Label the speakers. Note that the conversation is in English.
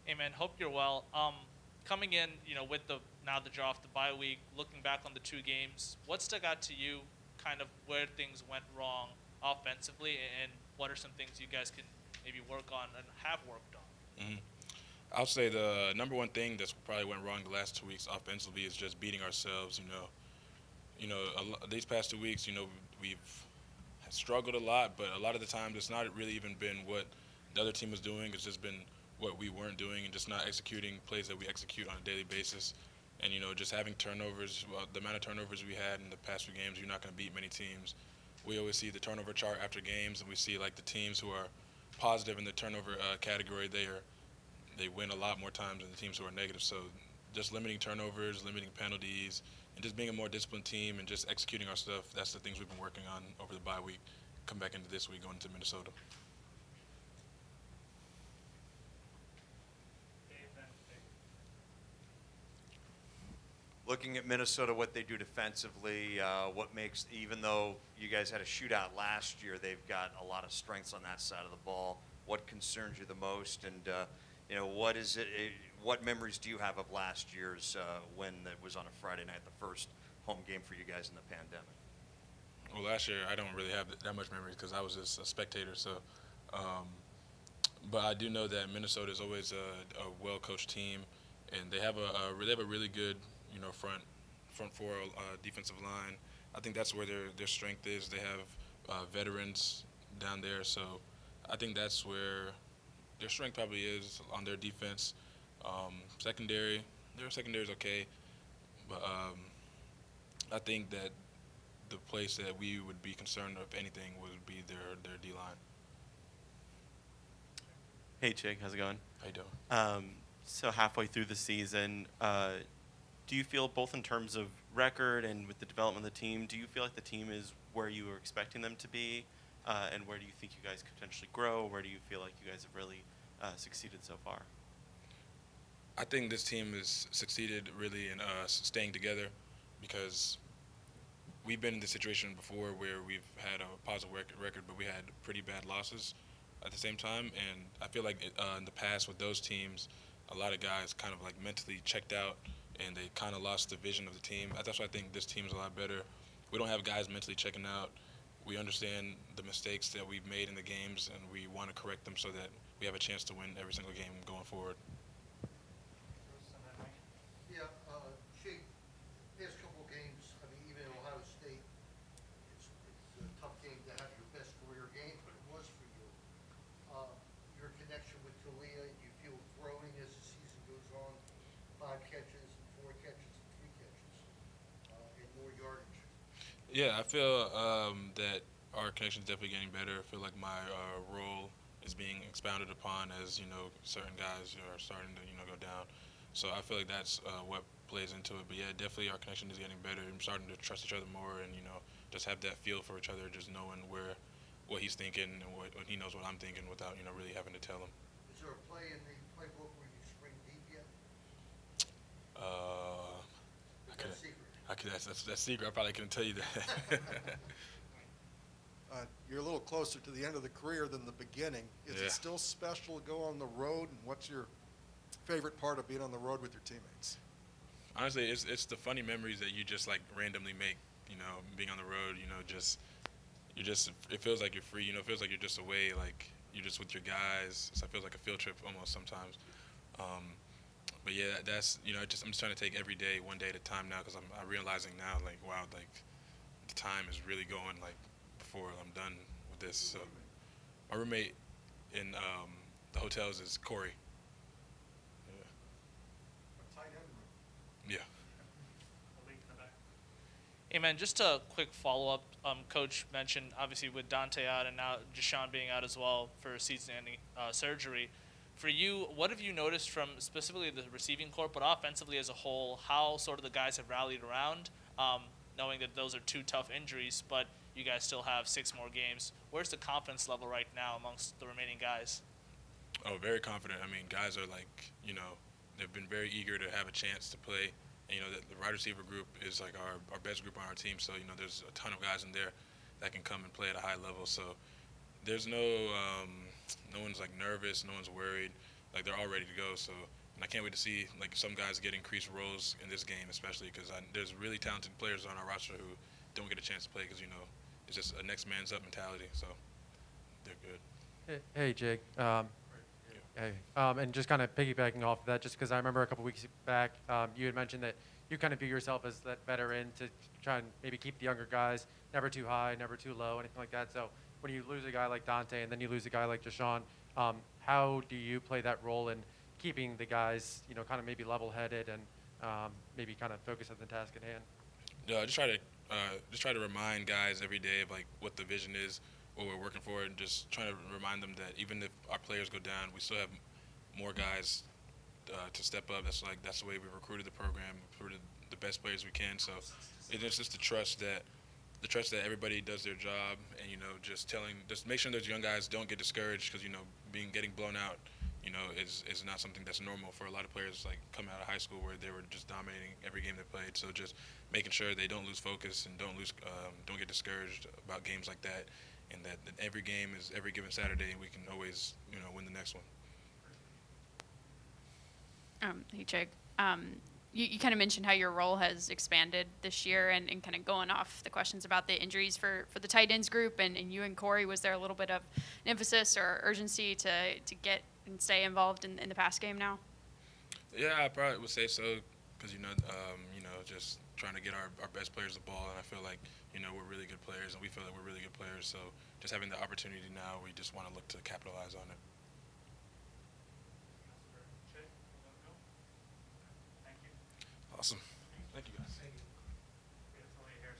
Speaker 1: Hey man, hope you're well. Coming in, with the draw off the bye week, looking back on the two games, what stuck out to you, kind of where things went wrong offensively, and what are some things you guys can maybe work on and have worked on?
Speaker 2: hmm I'll say the number one thing that's probably went wrong the last 2 weeks offensively is just beating ourselves. These past 2 weeks, we've struggled a lot, but a lot of the times it's not really even been what the other team was doing. It's just been what we weren't doing and just not executing plays that we execute on a daily basis. And just having turnovers. Well, the amount of turnovers we had in the past few games, you're not going to beat many teams. We always see the turnover chart after games, and we see like the teams who are positive in the turnover category. They win a lot more times than the teams who are negative. So just limiting turnovers, limiting penalties, and just being a more disciplined team and just executing our stuff. That's the things we've been working on over the bye week. Come back into this week going to Minnesota.
Speaker 3: Looking at Minnesota, what they do defensively, what makes, even though you guys had a shootout last year, they've got a lot of strengths on that side of the ball. What concerns you the most, and what is it? What memories do you have of last year's when it was on a Friday night, the first home game for you guys in the pandemic?
Speaker 2: Well, last year I don't really have that much memories because I was just a spectator. Um, but I do know that Minnesota is always a well-coached team, and they have a really good front four defensive line. I think that's where their strength is. They have veterans down there, so I think that's where their strength probably is on their defense. Secondary, their secondary is okay, but I think that the place that we would be concerned of anything would be their D line.
Speaker 4: Hey, Chig, how's it going?
Speaker 2: How you doing?
Speaker 4: So halfway through the season, do you feel both in terms of record and with the development of the team, do you feel like the team is where you were expecting them to be? And where do you think you guys could potentially grow? Where do you feel like you guys have really succeeded so far?
Speaker 2: I think this team has succeeded really in staying together because we've been in this situation before where we've had a positive record, but we had pretty bad losses at the same time. And I feel like in the past with those teams, a lot of guys kind of like mentally checked out and they kind of lost the vision of the team. That's why I think this team is a lot better. We don't have guys mentally checking out. We understand the mistakes that we've made in the games, and we want to correct them so that we have a chance to win every single game going forward.
Speaker 5: Yeah, Chig, past couple of games, I mean, even in Ohio State, it's a tough game to have your best career game, but it was for you. Your connection with Talia, you feel growing as the season goes on, 5 catches, 4 catches, and 3 catches, and more yardage.
Speaker 2: Yeah, I feel that our connection is definitely getting better. I feel like my role is being expounded upon as certain guys are starting to go down. So I feel like that's what plays into it. But yeah, definitely our connection is getting better. I'm starting to trust each other more, and just have that feel for each other, just knowing what he's thinking and what he knows what I'm thinking without really having to tell him.
Speaker 5: Is there a play in the playbook where you spring deep yet?
Speaker 2: Uh, I
Speaker 5: Is
Speaker 2: could,
Speaker 5: that secret?
Speaker 2: that's secret. I probably couldn't tell you that.
Speaker 6: You're a little closer to the end of the career than the beginning. Is
Speaker 2: Yeah.
Speaker 6: it still special to go on the road? And what's your favorite part of being on the road with your teammates?
Speaker 2: Honestly, it's the funny memories that you just like randomly make. Being on the road. It feels like you're free. It feels like you're just away. Like you're just with your guys. So it feels like a field trip almost sometimes. Um, but yeah, that's I'm just trying to take every day one day at a time now because I'm realizing now like wow like the time is really going like before I'm done with this. So my roommate in the hotels is Corey.
Speaker 6: A tight end room.
Speaker 2: Yeah.
Speaker 1: Hey man, just a quick follow up. Coach mentioned obviously with Dante out and now Deshaun being out as well for season-ending surgery. For you, what have you noticed from specifically the receiving corps, but offensively as a whole? How sort of the guys have rallied around, knowing that those are two tough injuries, but you guys still have 6 more games. Where's the confidence level right now amongst the remaining guys?
Speaker 2: Oh, very confident. I mean, guys are like, they've been very eager to have a chance to play. And, the wide receiver group is like our best group on our team. So, there's a ton of guys in there that can come and play at a high level. So there's no one's like nervous, no one's worried. like they're all ready to go. So, and I can't wait to see like some guys get increased roles in this game, especially because there's really talented players on our roster who don't get a chance to play because it's just a next man's up mentality. So they're good.
Speaker 7: Hey, Jake. Hey, and just kind of piggybacking off of that, just because I remember a couple weeks back, you had mentioned that you kind of view yourself as that veteran to try and maybe keep the younger guys never too high, never too low, anything like that. So when you lose a guy like Dante and then you lose a guy like Deshaun, how do you play that role in keeping the guys, kind of maybe level-headed and maybe kind of focus on the task at hand?
Speaker 2: Yeah, just try to remind guys every day of like what the vision is, what we're working for, and just trying to remind them that even if our players go down, we still have more guys to step up. That's the way we recruited the program, recruited the best players we can. So it's just the trust that everybody does their job, and just make sure those young guys don't get discouraged because getting blown out, is not something that's normal for a lot of players like coming out of high school where they were just dominating every game they played. So just making sure they don't lose focus and don't get discouraged about games like that, and that every game is every given Saturday, and we can always win the next one.
Speaker 8: Hey, Chig. You kind of mentioned how your role has expanded this year, and kind of going off the questions about the injuries for the tight ends group and you and Corey, was there a little bit of an emphasis or urgency to get and stay involved in the pass game now?
Speaker 2: Yeah, I probably would say so because just trying to get our best players the ball, and I feel like we're really good players, and we feel like we're really good players. So just having the opportunity now, we just want to look to capitalize on it. Awesome. Thank you, guys.